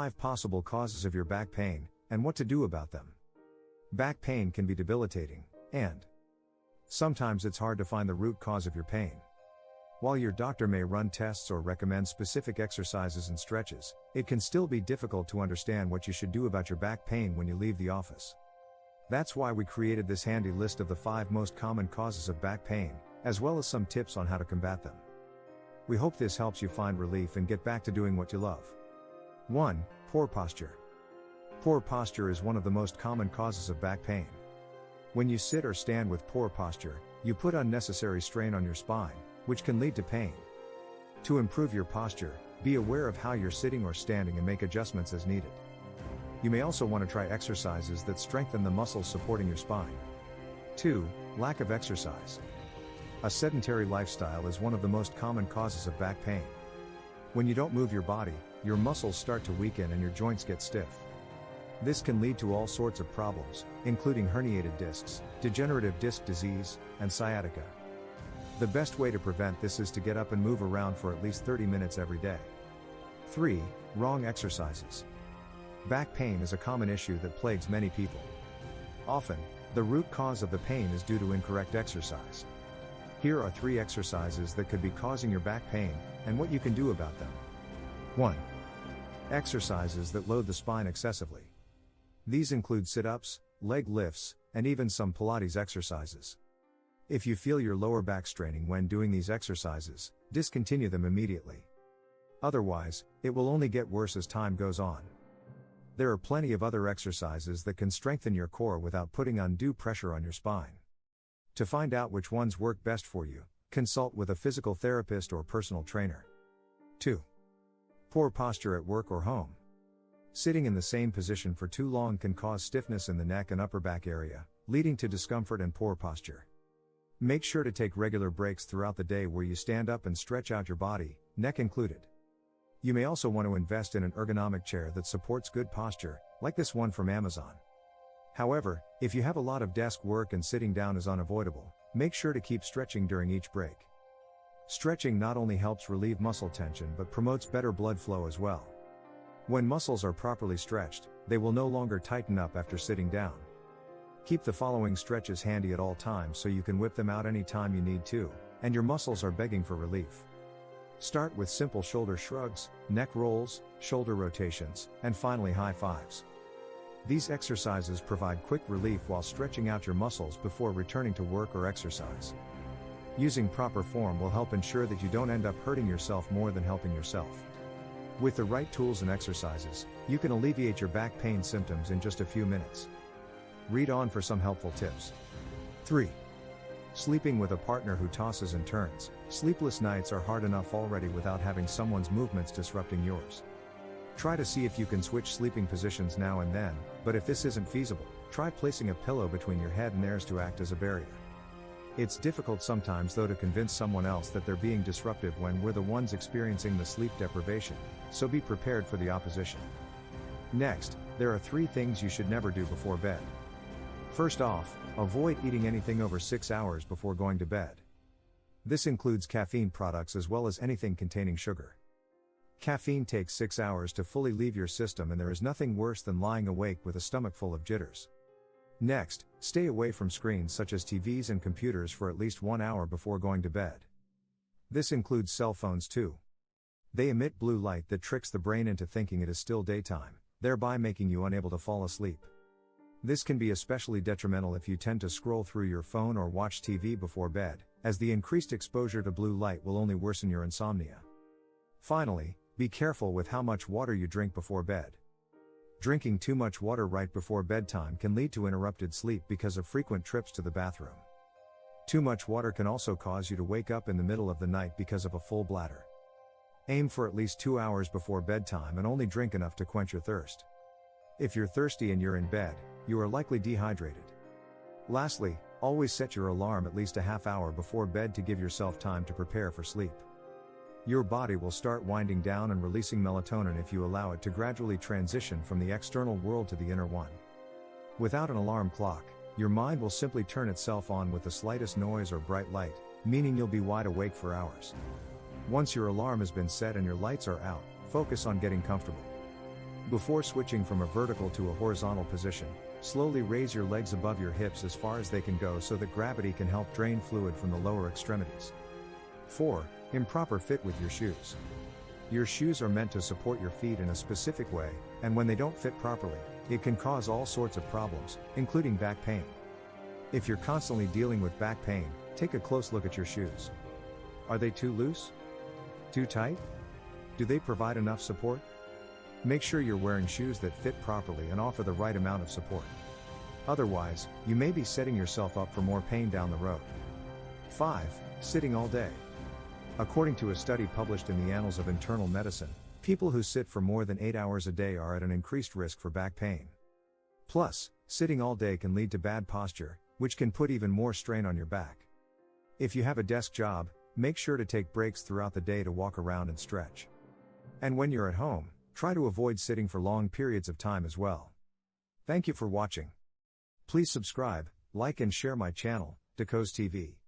5 possible causes of your back pain, and what to do about them. Back pain can be debilitating, and sometimes it's hard to find the root cause of your pain. While your doctor may run tests or recommend specific exercises and stretches, it can still be difficult to understand what you should do about your back pain when you leave the office. That's why we created this handy list of the 5 most common causes of back pain, as well as some tips on how to combat them. We hope this helps you find relief and get back to doing what you love. 1. Poor posture. Poor posture is one of the most common causes of back pain. When you sit or stand with poor posture, you put unnecessary strain on your spine, which can lead to pain. To improve your posture, be aware of how you're sitting or standing and make adjustments as needed. You may also want to try exercises that strengthen the muscles supporting your spine. 2. Lack of exercise. A sedentary lifestyle is one of the most common causes of back pain. When you don't move your body, your muscles start to weaken and your joints get stiff. This can lead to all sorts of problems, including herniated discs, degenerative disc disease, and sciatica. The best way to prevent this is to get up and move around for at least 30 minutes every day. 3. Wrong exercises. Back pain is a common issue that plagues many people. Often, the root cause of the pain is due to incorrect exercise. Here are 3 exercises that could be causing your back pain, and what you can do about them. 1. Exercises that load the spine excessively. These include sit-ups, leg lifts, and even some Pilates exercises. If you feel your lower back straining when doing these exercises, discontinue them immediately. Otherwise, it will only get worse as time goes on. There are plenty of other exercises that can strengthen your core without putting undue pressure on your spine. To find out which ones work best for you, consult with a physical therapist or personal trainer. 2. Poor posture at work or home. Sitting in the same position for too long can cause stiffness in the neck and upper back area, leading to discomfort and poor posture. Make sure to take regular breaks throughout the day where you stand up and stretch out your body, neck included. You may also want to invest in an ergonomic chair that supports good posture, like this one from Amazon. However, if you have a lot of desk work and sitting down is unavoidable, make sure to keep stretching during each break. Stretching not only helps relieve muscle tension but promotes better blood flow as well. When muscles are properly stretched, they will no longer tighten up after sitting down. Keep the following stretches handy at all times so you can whip them out anytime you need to, and your muscles are begging for relief. Start with simple shoulder shrugs, neck rolls, shoulder rotations, and finally high fives. These exercises provide quick relief while stretching out your muscles before returning to work or exercise. Using proper form will help ensure that you don't end up hurting yourself more than helping yourself. With the right tools and exercises, you can alleviate your back pain symptoms in just a few minutes. Read on for some helpful tips. 3. Sleeping with a partner who tosses and turns. Sleepless nights are hard enough already without having someone's movements disrupting yours. Try to see if you can switch sleeping positions now and then, but if this isn't feasible, try placing a pillow between your head and theirs to act as a barrier. It's difficult sometimes though to convince someone else that they're being disruptive when we're the ones experiencing the sleep deprivation, so be prepared for the opposition. Next, there are 3 things you should never do before bed. First off, avoid eating anything over 6 hours before going to bed. This includes caffeine products as well as anything containing sugar. Caffeine takes 6 hours to fully leave your system, and there is nothing worse than lying awake with a stomach full of jitters. Next, stay away from screens such as TVs and computers for at least 1 hour before going to bed. This includes cell phones too. They emit blue light that tricks the brain into thinking it is still daytime, thereby making you unable to fall asleep. This can be especially detrimental if you tend to scroll through your phone or watch TV before bed, as the increased exposure to blue light will only worsen your insomnia. Finally, be careful with how much water you drink before bed. Drinking too much water right before bedtime can lead to interrupted sleep because of frequent trips to the bathroom. Too much water can also cause you to wake up in the middle of the night because of a full bladder. Aim for at least 2 hours before bedtime and only drink enough to quench your thirst. If you're thirsty and you're in bed, you are likely dehydrated. Lastly, always set your alarm at least a half hour before bed to give yourself time to prepare for sleep. Your body will start winding down and releasing melatonin if you allow it to gradually transition from the external world to the inner one. Without an alarm clock, your mind will simply turn itself on with the slightest noise or bright light, meaning you'll be wide awake for hours. Once your alarm has been set and your lights are out, focus on getting comfortable. Before switching from a vertical to a horizontal position, slowly raise your legs above your hips as far as they can go so that gravity can help drain fluid from the lower extremities. 4. Improper fit with your shoes. Your shoes are meant to support your feet in a specific way, and when they don't fit properly, it can cause all sorts of problems, including back pain. If you're constantly dealing with back pain, take a close look at your shoes. Are they too loose? Too tight? Do they provide enough support? Make sure you're wearing shoes that fit properly and offer the right amount of support. Otherwise, you may be setting yourself up for more pain down the road. 5. Sitting all day. According to a study published in the Annals of Internal Medicine, people who sit for more than 8 hours a day are at an increased risk for back pain. Plus, sitting all day can lead to bad posture, which can put even more strain on your back. If you have a desk job, make sure to take breaks throughout the day to walk around and stretch. And when you're at home, try to avoid sitting for long periods of time as well. Thank you for watching. Please subscribe, like and share my channel, Decos TV.